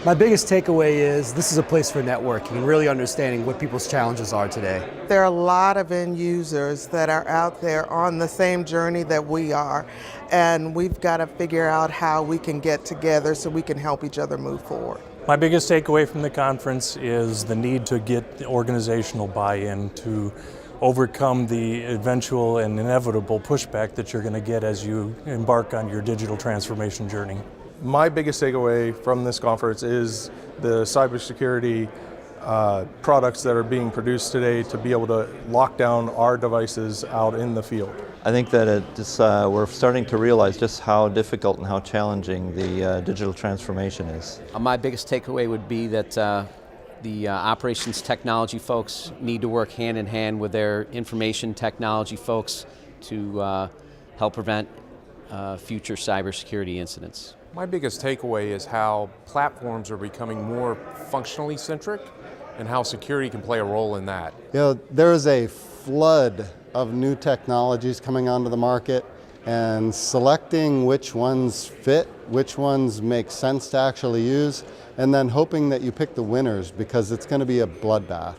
My biggest takeaway is this is a place for networking and really understanding what people's challenges are today. There are a lot of end users that are out there on the same journey that we are, and we've got to figure out how we can get together so we can help each other move forward. My biggest takeaway from the conference is the need to get the organizational buy-in to overcome the eventual and inevitable pushback that you're going to get as you embark on your digital transformation journey. My biggest takeaway from this conference is the cybersecurity products that are being produced today to be able to lock down our devices out in the field. I think that we're starting to realize just how difficult and how challenging the digital transformation is. My biggest takeaway would be that the operations technology folks need to work hand in hand with their information technology folks to help prevent future cybersecurity incidents. My biggest takeaway is how platforms are becoming more functionally centric and how security can play a role in that. You know, there is a flood of new technologies coming onto the market, and selecting which ones fit, which ones make sense to actually use, and then hoping that you pick the winners, because it's going to be a bloodbath.